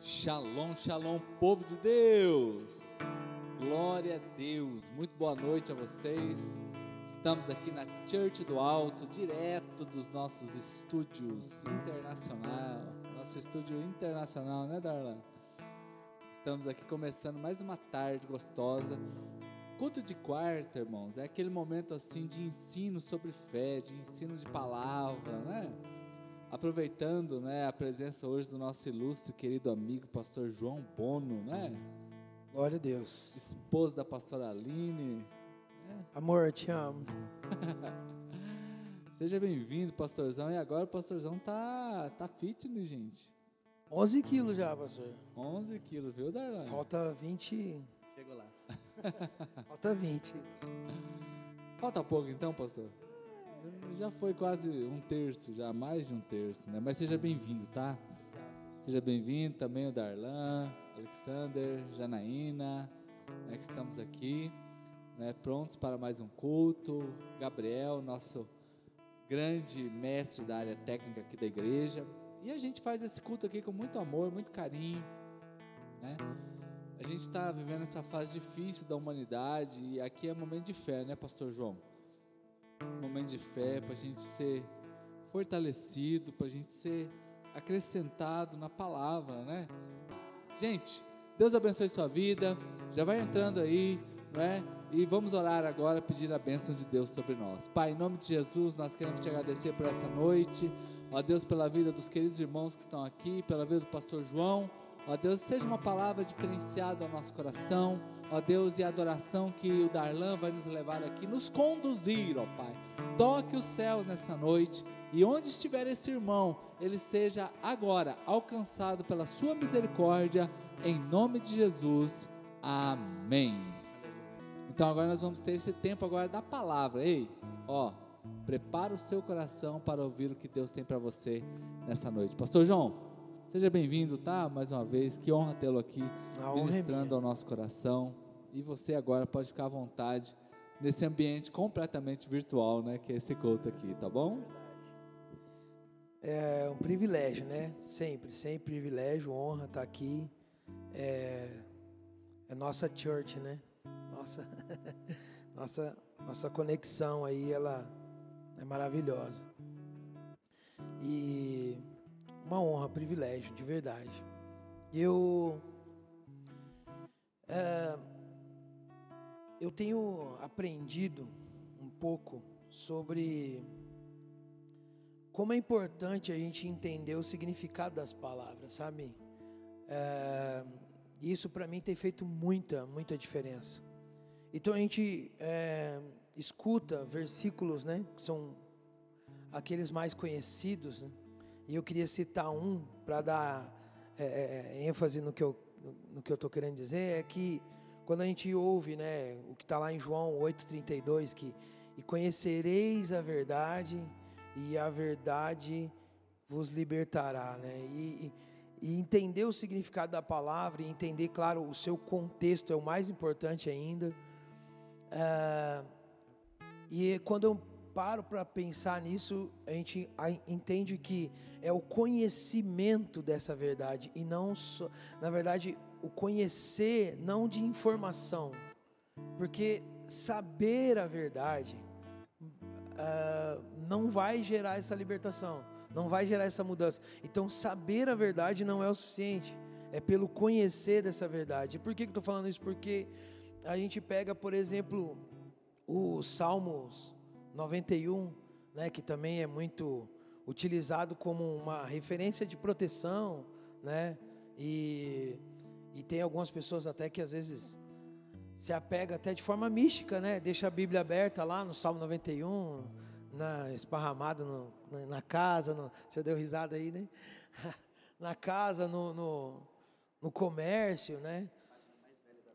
Shalom, shalom, povo de Deus, glória a Deus, muito boa noite a vocês. Estamos aqui na Church do Alto, direto dos nossos estúdios internacional, nosso estúdio internacional, né, Darlan? Estamos aqui começando mais uma tarde gostosa. Culto de quarta, irmãos, é aquele momento assim de ensino sobre fé, de ensino de palavra, né? Aproveitando, né, a presença hoje do nosso ilustre querido amigo pastor João Bono, né? Glória a Deus. Esposo da pastora Aline. Amor, eu te amo. Seja bem-vindo, pastorzão. E agora o pastorzão tá fitness, gente. 11 quilos já, pastor. 11 quilos, viu, Darlan? Falta 20. Chegou lá. Falta 20. Falta pouco então, pastor? Já foi quase um terço, já mais de um terço, né? Mas seja bem-vindo, tá? Seja bem-vindo também o Darlan, Alexander, Janaína, né, que estamos aqui, né, prontos para mais um culto. Gabriel, nosso grande mestre da área técnica aqui da igreja. E a gente faz esse culto aqui com muito amor, muito carinho, né? A gente está vivendo essa fase difícil da humanidade e aqui é momento de fé, né, pastor João? Momento de fé para a gente ser fortalecido, para a gente ser acrescentado na palavra, né? Gente, Deus abençoe sua vida, já vai entrando aí, não é? E vamos orar agora, pedir a bênção de Deus sobre nós. Pai, em nome de Jesus, nós queremos te agradecer por essa noite, ó Deus, pela vida dos queridos irmãos que estão aqui, pela vida do pastor João. Ó Deus, seja uma palavra diferenciada ao nosso coração, ó Deus, e a adoração que o Darlan vai nos levar aqui, nos conduzir, ó Pai. Toque os céus nessa noite, e onde estiver esse irmão, ele seja agora alcançado pela sua misericórdia, em nome de Jesus, amém. Então agora nós vamos ter esse tempo agora da palavra. Ei, ó, prepara o seu coração para ouvir o que Deus tem para você nessa noite. Pastor João, seja bem-vindo, tá? Mais uma vez, que honra tê-lo aqui, ministrando ao nosso coração. E você agora pode ficar à vontade nesse ambiente completamente virtual, né? Que é esse culto aqui, tá bom? É um privilégio, né? Sempre privilégio, honra estar aqui. É nossa church, né? Nossa conexão aí, ela é maravilhosa. E uma honra, privilégio, de verdade. Eu tenho aprendido um pouco sobre como é importante a gente entender o significado das palavras, sabe? Isso para mim tem feito muita diferença. Então a gente escuta versículos, né, que são aqueles mais conhecidos, né? E eu queria citar um para dar ênfase no que eu estou querendo dizer, é que quando a gente ouve, né, o que está lá em João 8,32, que e conhecereis a verdade, e a verdade vos libertará, né? E entender o significado da palavra, e entender, claro, o seu contexto é o mais importante ainda. E quando eu paro para pensar nisso, a gente entende que é o conhecimento dessa verdade, e não só, na verdade, o conhecer não de informação, porque saber a verdade não vai gerar essa libertação, não vai gerar essa mudança. Então saber a verdade não é o suficiente, é pelo conhecer dessa verdade. E por que eu estou falando isso? Porque a gente pega, por exemplo, o Salmos 91, né, que também é muito utilizado como uma referência de proteção, né, e tem algumas pessoas até que às vezes se apega até de forma mística, né, deixa a Bíblia aberta lá no Salmo 91, esparramado na casa, você deu risada aí, né, na casa, no comércio, né,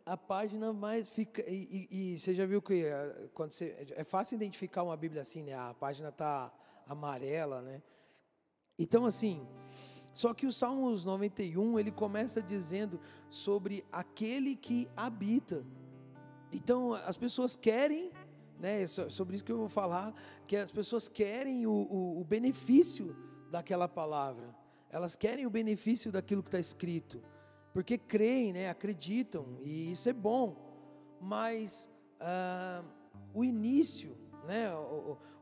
a página mais fica, e você já viu que quando é fácil identificar uma Bíblia assim, né? A página tá amarela, né? Então assim, só que o Salmos 91, ele começa dizendo sobre aquele que habita. Então as pessoas querem, né? Sobre isso que eu vou falar, que as pessoas querem o benefício daquela palavra. Elas querem o benefício daquilo que está escrito. porque creem, né, acreditam, e isso é bom, mas o início, né,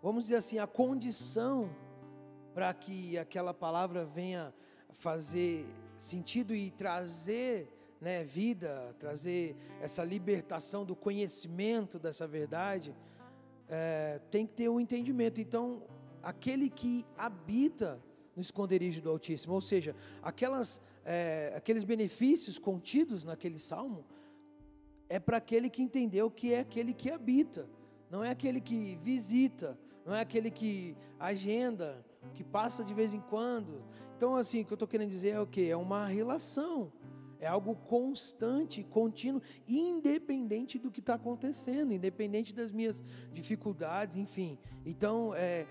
vamos dizer assim, a condição para que aquela palavra venha fazer sentido e trazer, né, vida, trazer essa libertação do conhecimento dessa verdade, tem que ter um entendimento. Então, aquele que habita no esconderijo do Altíssimo, ou seja, aqueles benefícios contidos naquele salmo, é para aquele que entendeu que é aquele que habita, não é aquele que visita, não é aquele que agenda, que passa de vez em quando. Então, assim, o que eu estou querendo dizer é o quê? É uma relação, é algo constante, contínuo, independente do que está acontecendo, independente das minhas dificuldades, enfim. Então, é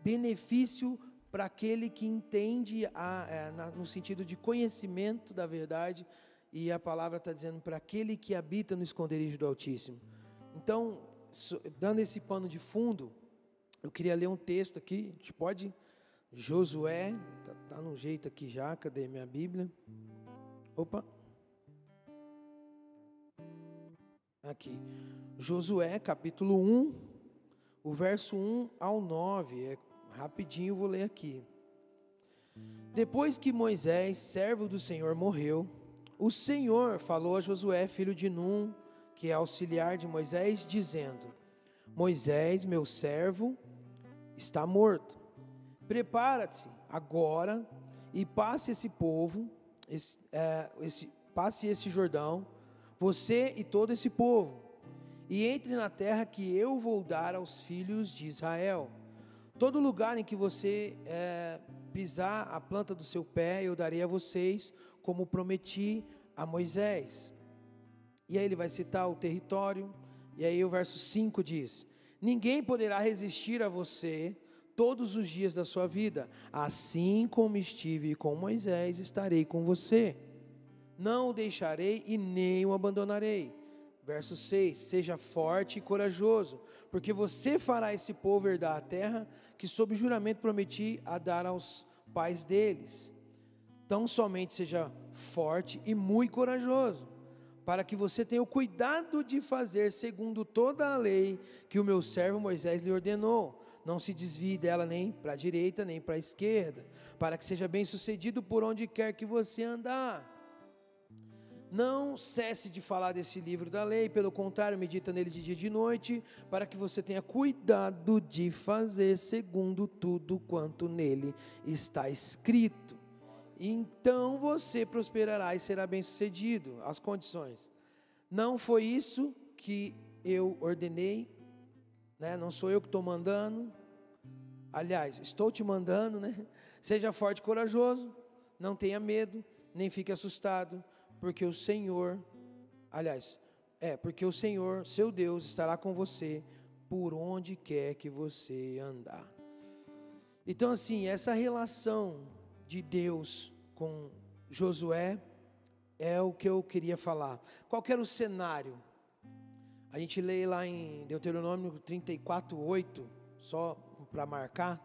benefício para aquele que entende no sentido de conhecimento da verdade, e a palavra está dizendo para aquele que habita no esconderijo do Altíssimo. Então, dando esse pano de fundo, eu queria ler um texto aqui, a gente pode? Josué, tá no jeito aqui já, cadê minha Bíblia? Opa! Aqui, Josué capítulo 1, o verso 1 ao 9, rapidinho vou ler aqui. Depois que Moisés, servo do Senhor, morreu, o Senhor falou a Josué, filho de Num, que é auxiliar de Moisés, dizendo: Moisés, meu servo, está morto. Prepara-te agora e passe esse povo, passe esse Jordão, você e todo esse povo, e entre na terra que eu vou dar aos filhos de Israel. Todo lugar em que você pisar a planta do seu pé, eu darei a vocês, como prometi a Moisés. E aí ele vai citar o território, e aí o verso 5 diz: ninguém poderá resistir a você todos os dias da sua vida, assim como estive com Moisés, estarei com você, não o deixarei e nem o abandonarei. Verso 6, seja forte e corajoso, porque você fará esse povo herdar a terra, que sob juramento prometi a dar aos pais deles. Tão somente seja forte e muito corajoso, para que você tenha o cuidado de fazer segundo toda a lei que o meu servo Moisés lhe ordenou. Não se desvie dela nem para a direita, nem para a esquerda, para que seja bem sucedido por onde quer que você andar. Não cesse de falar desse livro da lei, pelo contrário, medita nele de dia e de noite, para que você tenha cuidado de fazer segundo tudo quanto nele está escrito. Então você prosperará e será bem sucedido. As condições: não foi isso que eu ordenei, né? Não sou eu que estou mandando, aliás, estou te mandando, né? Seja forte e corajoso, não tenha medo, nem fique assustado, porque o Senhor, porque o Senhor, seu Deus, estará com você por onde quer que você andar. Então, assim, essa relação de Deus com Josué é o que eu queria falar. Qual que era o cenário? A gente lê lá em Deuteronômio 34:8, só para marcar,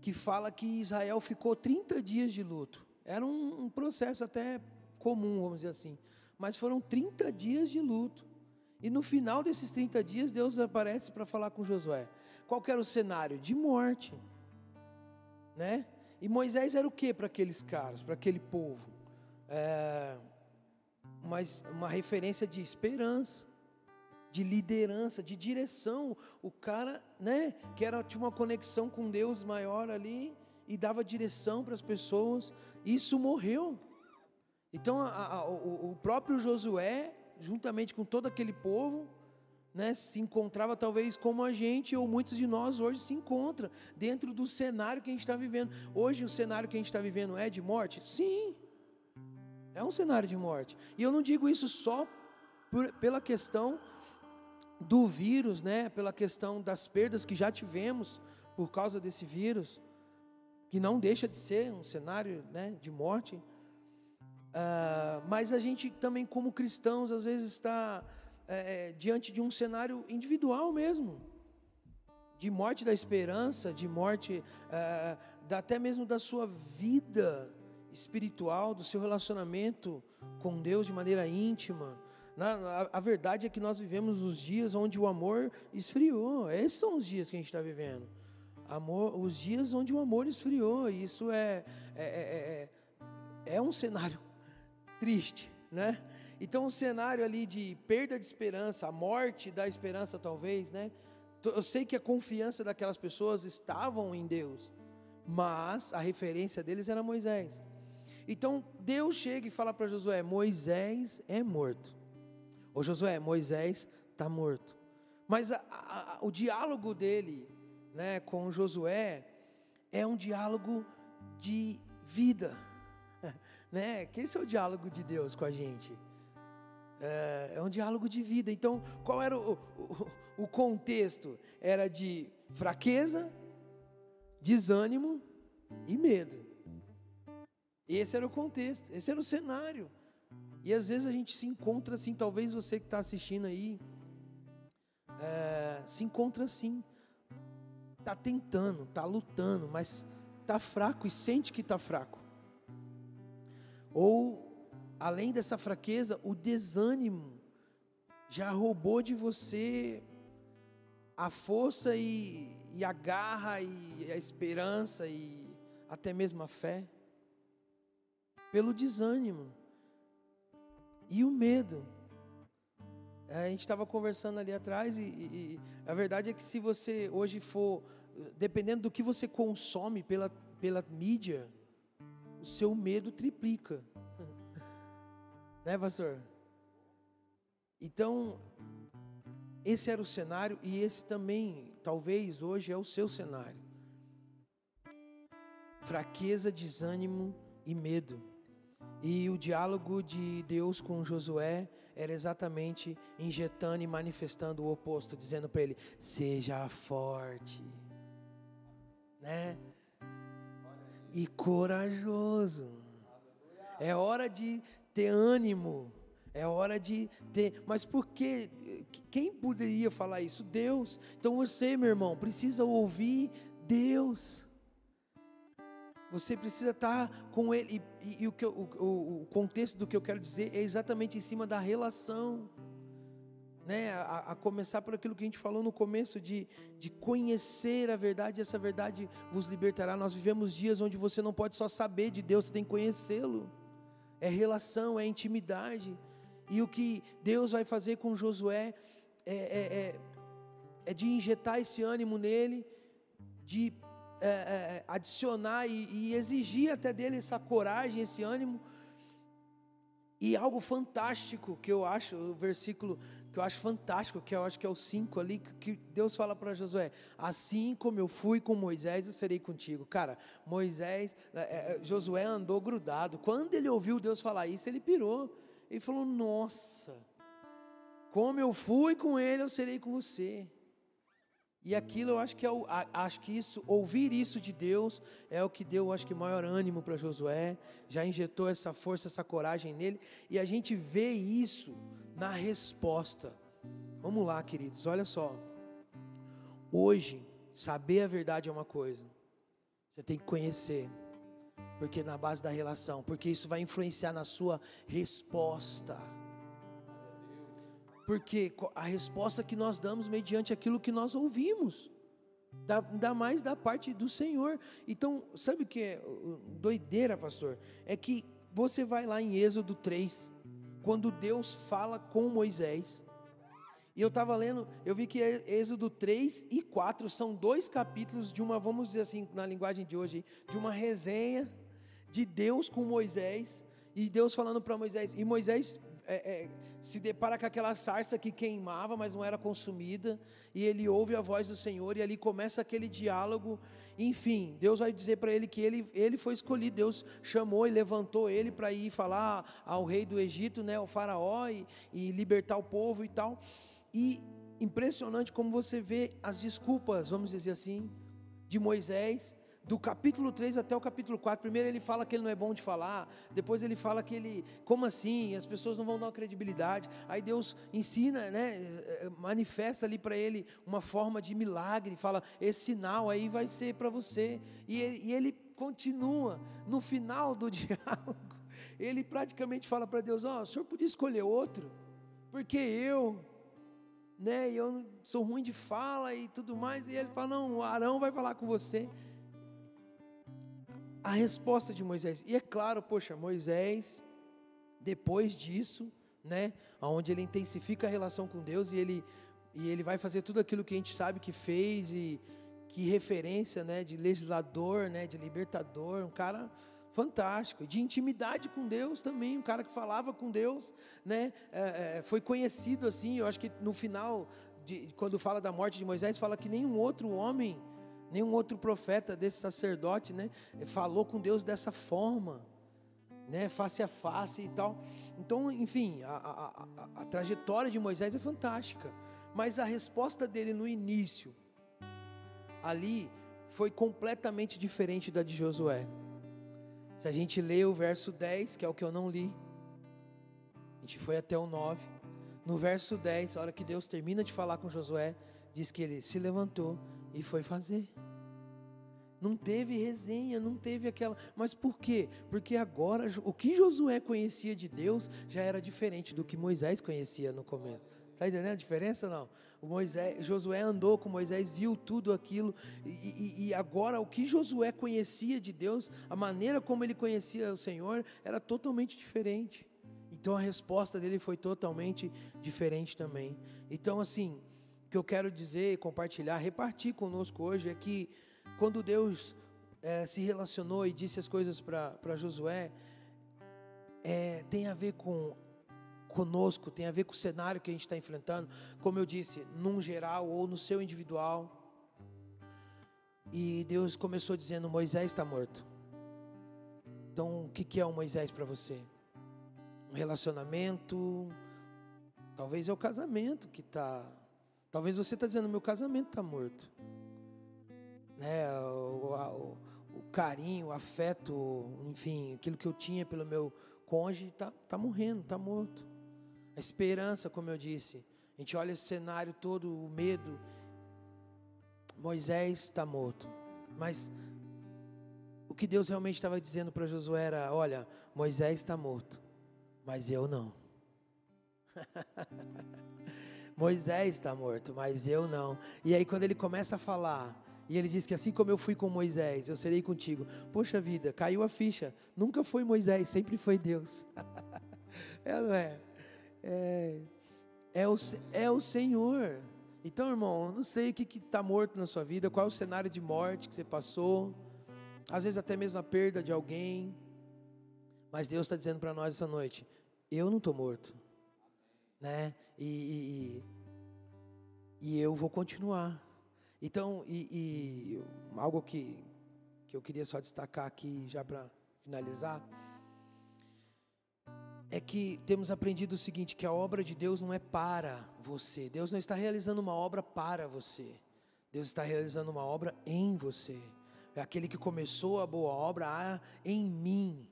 que fala que Israel ficou 30 dias de luto. Era um processo até comum, vamos dizer assim, mas foram 30 dias de luto, e no final desses 30 dias, Deus aparece para falar com Josué. Qual que era o cenário? De morte, né? E Moisés era o que para aqueles caras, para aquele povo? Uma referência de esperança, de liderança, de direção. O cara, né, que tinha uma conexão com Deus maior ali, e dava direção para as pessoas. Isso morreu. Então o próprio Josué, juntamente com todo aquele povo, né, se encontrava talvez como a gente, ou muitos de nós hoje se encontram dentro do cenário que a gente está vivendo. Hoje o cenário que a gente está vivendo é de morte? Sim, é um cenário de morte. E eu não digo isso só pela questão do vírus, né, pela questão das perdas que já tivemos por causa desse vírus, que não deixa de ser um cenário, né, de morte. Mas a gente também, como cristãos, às vezes está diante de um cenário individual mesmo, de morte da esperança, de morte até mesmo da sua vida espiritual, do seu relacionamento com Deus de maneira íntima. A verdade é que nós vivemos os dias onde o amor esfriou. Esses são os dias que a gente está vivendo. Os dias onde o amor esfriou. E isso é um cenário triste, né? Então, um cenário ali de perda de esperança, a morte da esperança talvez, né? Eu sei que a confiança daquelas pessoas estavam em Deus, mas a referência deles era Moisés. Então, Deus chega e fala para Josué: Moisés é morto. Ô Josué, Moisés está morto. Mas o diálogo dele, né, com Josué é um diálogo de vida, né? Que esse é o diálogo de Deus com a gente. É um diálogo de vida. Então, qual era o contexto? Era de fraqueza, desânimo e medo. Esse era o contexto, esse era o cenário. E às vezes a gente se encontra assim, talvez você que está assistindo aí, se encontra assim, está tentando, está lutando, mas está fraco e sente que está fraco. Ou, além dessa fraqueza, o desânimo já roubou de você a força e a garra e a esperança e até mesmo a fé. Pelo desânimo. E o medo. A gente estava conversando ali atrás e a verdade é que se você hoje for, dependendo do que você consome pela mídia, o seu medo triplica. Né, pastor? Então, esse era o cenário e esse também, talvez hoje é o seu cenário. Fraqueza, desânimo e medo. E o diálogo de Deus com Josué era exatamente injetando e manifestando o oposto, dizendo para ele: seja forte, né? E corajoso. É hora de ter ânimo, é hora de ter. Mas por quê? Quem poderia falar isso? Deus. Então você, meu irmão, precisa ouvir Deus. Você precisa estar com Ele, e o contexto do que eu quero dizer é exatamente em cima da relação, né? A começar por aquilo que a gente falou no começo, de conhecer a verdade, e essa verdade vos libertará. Nós vivemos dias onde você não pode só saber de Deus, você tem que conhecê-lo, é relação, é intimidade, e o que Deus vai fazer com Josué é de injetar esse ânimo nele, de adicionar e exigir até dele essa coragem, esse ânimo. E algo fantástico que eu acho, o versículo que eu acho fantástico, que eu acho que é o 5 ali, que Deus fala para Josué: assim como eu fui com Moisés, eu serei contigo. Cara, Josué andou grudado. Quando ele ouviu Deus falar isso, ele pirou. Ele falou: nossa, como eu fui com ele, eu serei com você. E aquilo, eu acho que ouvir isso de Deus é o que deu, acho que, maior ânimo para Josué. Já injetou essa força, essa coragem nele, e a gente vê isso na resposta. Vamos lá, queridos, olha só. Hoje, saber a verdade é uma coisa, você tem que conhecer, porque na base da relação, porque isso vai influenciar na sua resposta. Porque a resposta que nós damos mediante aquilo que nós ouvimos, ainda mais da parte do Senhor. Então, sabe o que é doideira, pastor? É que você vai lá em Êxodo 3, quando Deus fala com Moisés, e eu estava lendo, eu vi que Êxodo 3 e 4 são 2 capítulos de uma, vamos dizer assim, na linguagem de hoje, de uma resenha de Deus com Moisés, e Deus falando para Moisés, e Moisés se depara com aquela sarça que queimava, mas não era consumida, e ele ouve a voz do Senhor, e ali começa aquele diálogo. Enfim, Deus vai dizer para ele que ele foi escolhido. Deus chamou e levantou ele para ir falar ao rei do Egito, né, ao faraó, e libertar o povo e tal. E impressionante como você vê as desculpas, vamos dizer assim, de Moisés, do capítulo 3 até o capítulo 4, primeiro ele fala que ele não é bom de falar, depois ele fala que ele, como assim, as pessoas não vão dar uma credibilidade, aí Deus ensina, né, manifesta ali para ele uma forma de milagre, fala, esse sinal aí vai ser para você, e ele continua, no final do diálogo, ele praticamente fala para Deus: o senhor podia escolher outro, porque eu sou ruim de fala e tudo mais. E ele fala: não, o Arão vai falar com você. A resposta de Moisés, e é claro, poxa, Moisés, depois disso, onde ele intensifica a relação com Deus, e ele vai fazer tudo aquilo que a gente sabe que fez, e que referência, de legislador, de libertador, um cara fantástico, de intimidade com Deus também, um cara que falava com Deus, foi conhecido assim. Eu acho que no final, quando fala da morte de Moisés, fala que nenhum outro homem, nenhum outro profeta desse sacerdote, falou com Deus dessa forma, face a face e tal. Então, enfim, a trajetória de Moisés é fantástica, mas a resposta dele no início, ali, foi completamente diferente da de Josué. Se a gente lê o verso 10, que é o que eu não li, a gente foi até o 9, no verso 10, a hora que Deus termina de falar com Josué, diz que ele se levantou e foi fazer. Não teve resenha, não teve aquela... Mas por quê? Porque agora, o que Josué conhecia de Deus, já era diferente do que Moisés conhecia no começo. Está entendendo a diferença ou não? Josué andou com Moisés, viu tudo aquilo, e agora o que Josué conhecia de Deus, a maneira como ele conhecia o Senhor, era totalmente diferente. Então a resposta dele foi totalmente diferente também. Então, assim, o que eu quero dizer, compartilhar, repartir conosco hoje é que quando Deus se relacionou e disse as coisas para Josué, tem a ver conosco, tem a ver com o cenário que a gente está enfrentando, como eu disse, num geral ou no seu individual. E Deus começou dizendo: Moisés está morto. Então, o que é o Moisés para você? Um relacionamento, talvez é o casamento que está, talvez você está dizendo: meu casamento está morto, o carinho, o afeto, enfim, aquilo que eu tinha pelo meu cônjuge está morrendo, está morto. A esperança, como eu disse, a gente olha esse cenário todo, o medo. Moisés está morto, mas o que Deus realmente estava dizendo para Josué era: olha, Moisés está morto, mas eu não. Moisés está morto, mas eu não. E aí quando ele começa a falar, e ele diz que assim como eu fui com Moisés, eu serei contigo. Poxa vida, caiu a ficha. Nunca foi Moisés, sempre foi Deus. Não é? É o Senhor. Então, irmão, não sei o que está morto na sua vida, qual é o cenário de morte que você passou, às vezes até mesmo a perda de alguém, mas Deus está dizendo para nós essa noite: eu não estou morto, e eu vou continuar. Então, algo que eu queria só destacar aqui, já para finalizar, é que temos aprendido o seguinte, que a obra de Deus não é para você. Deus não está realizando uma obra para você. Deus está realizando uma obra em você. É aquele que começou a boa obra em mim,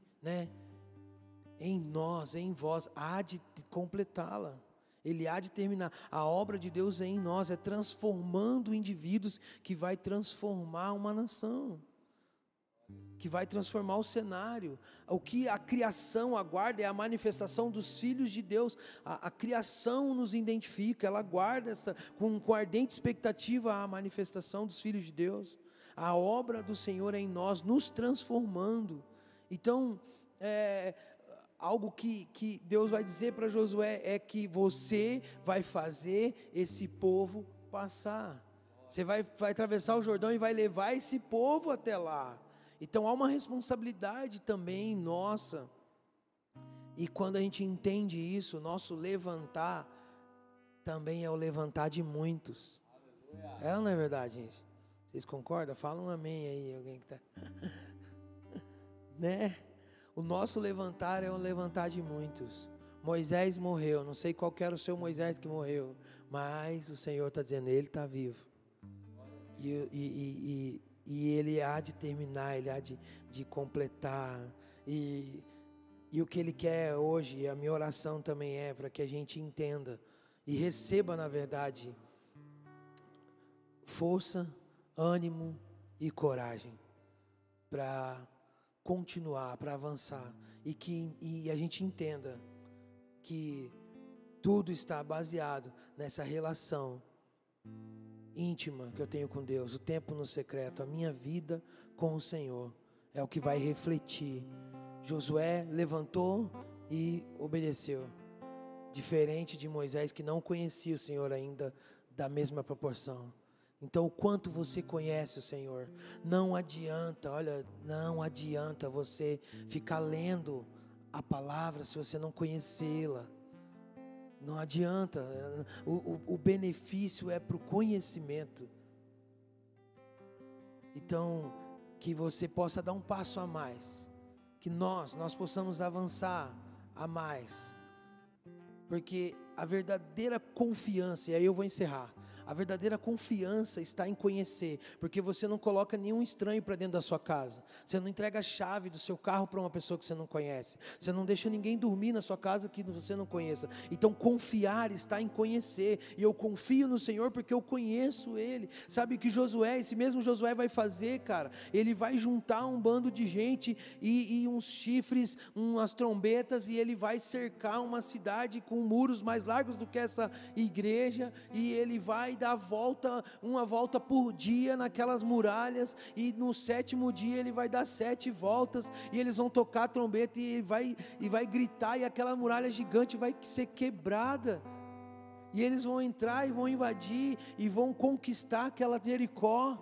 em nós, em vós, há de completá-la. Ele há de terminar. A obra de Deus é em nós, é transformando indivíduos, que vai transformar uma nação, que vai transformar o cenário. O que a criação aguarda é a manifestação dos filhos de Deus. A criação nos identifica, ela aguarda com ardente expectativa a manifestação dos filhos de Deus. A obra do Senhor é em nós, nos transformando. Então, algo que Deus vai dizer para Josué é que você vai fazer esse povo passar. Você vai atravessar o Jordão e vai levar esse povo até lá. Então há uma responsabilidade também nossa, e quando a gente entende isso, nosso levantar também é o levantar de muitos. Aleluia. Ou não é verdade, gente? Vocês concordam? Fala um amém aí, alguém que está... O nosso levantar é o levantar de muitos. Moisés morreu, não sei qual era o seu Moisés que morreu, mas o Senhor está dizendo: ele está vivo. E Ele há de terminar, Ele há de completar, e o que Ele quer hoje, e a minha oração também é para que a gente entenda e receba, na verdade, força, ânimo e coragem, para continuar, para avançar, e a gente entenda que tudo está baseado nessa relação íntima que eu tenho com Deus, o tempo no secreto, a minha vida com o Senhor, é o que vai refletir. Josué levantou e obedeceu, diferente de Moisés, que não conhecia o Senhor ainda da mesma proporção. Então, o quanto você conhece o Senhor, não adianta, olha, não adianta você ficar lendo a palavra se você não conhecê-la. Não adianta, o benefício é para o conhecimento. Então, que você possa dar um passo a mais, que nós possamos avançar a mais, porque a verdadeira confiança, e aí eu vou encerrar, a verdadeira confiança está em conhecer, porque você não coloca nenhum estranho para dentro da sua casa, você não entrega a chave do seu carro para uma pessoa que você não conhece, você não deixa ninguém dormir na sua casa que você não conheça. Então confiar está em conhecer, e eu confio no Senhor porque eu conheço Ele. Sabe o que Josué, esse mesmo Josué vai fazer, cara? Ele vai juntar um bando de gente e uns chifres, umas trombetas, e ele vai cercar uma cidade com muros mais largos do que essa igreja, e ele vai dar uma volta por dia naquelas muralhas, e no 7º dia ele vai dar 7 voltas, e eles vão tocar a trombeta, e vai gritar, e aquela muralha gigante vai ser quebrada, e eles vão entrar e vão invadir, e vão conquistar aquela Jericó.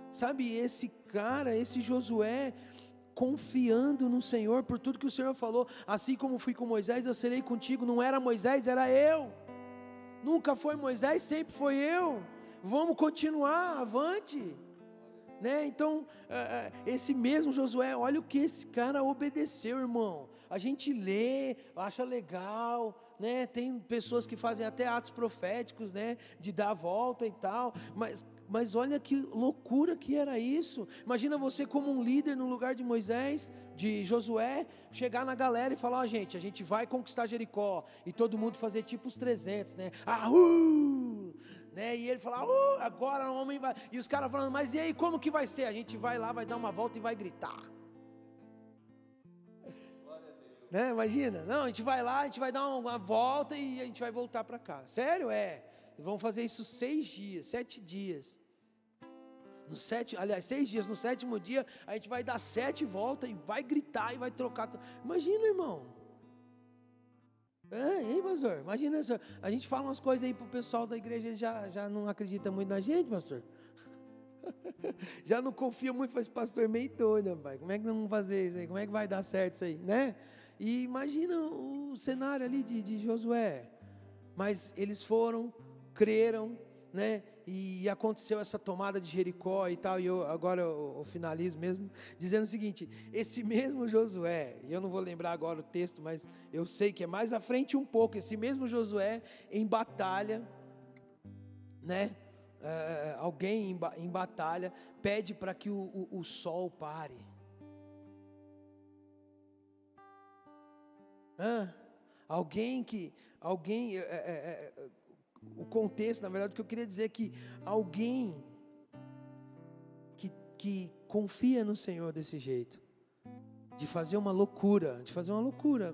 Sabe, esse cara, esse Josué, confiando no Senhor, por tudo que o Senhor falou, assim como fui com Moisés, eu serei contigo. Não era Moisés, era eu. Nunca foi Moisés, sempre foi eu. Vamos continuar, avante, né? Então, esse mesmo Josué, olha o que esse cara obedeceu, irmão. A gente lê, acha legal, né? Tem pessoas que fazem até atos proféticos, né? De dar a volta e tal, mas olha que loucura que era isso. Imagina você como um líder no lugar de Moisés, de Josué, chegar na galera e falar: gente, a gente vai conquistar Jericó, e todo mundo fazer tipo os 300, né? Né? E ele falar: agora o homem vai, e os caras falando: mas e aí, como que vai ser? A gente vai lá, vai dar uma volta e vai gritar, né? Imagina, não, a gente vai lá, a gente vai dar uma volta e a gente vai voltar para cá. Sério? Vão fazer isso 6 dias, 7 dias. 6 dias, no 7º dia, a gente vai dar 7 voltas e vai gritar e vai trocar. Imagina, irmão. Hein, pastor? Imagina, senhor. A gente fala umas coisas aí pro pessoal da igreja, ele já não acredita muito na gente, pastor. Já não confia muito, faz pastor meio doido, pai. Como é que não vamos fazer isso aí? Como é que vai dar certo isso aí, né? E imagina o cenário ali de Josué. Mas eles foram, creram, né? E aconteceu essa tomada de Jericó e tal. E agora eu finalizo mesmo dizendo o seguinte: esse mesmo Josué, e eu não vou lembrar agora o texto, mas eu sei que é mais à frente um pouco, esse mesmo Josué em batalha, né? Alguém em batalha pede para que o sol pare. O contexto, na verdade, o que eu queria dizer é que alguém que confia no Senhor desse jeito, de fazer uma loucura,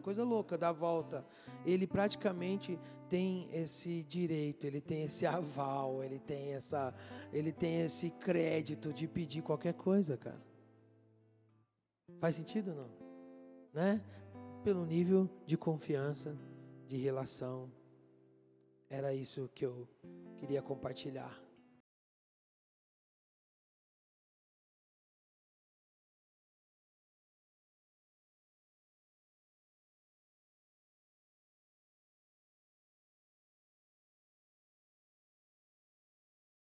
coisa louca, dar a volta, ele praticamente tem esse direito, ele tem esse aval, ele tem esse crédito de pedir qualquer coisa, cara. Faz sentido ou não? Né? Pelo nível de confiança, de relação. Era isso que eu queria compartilhar.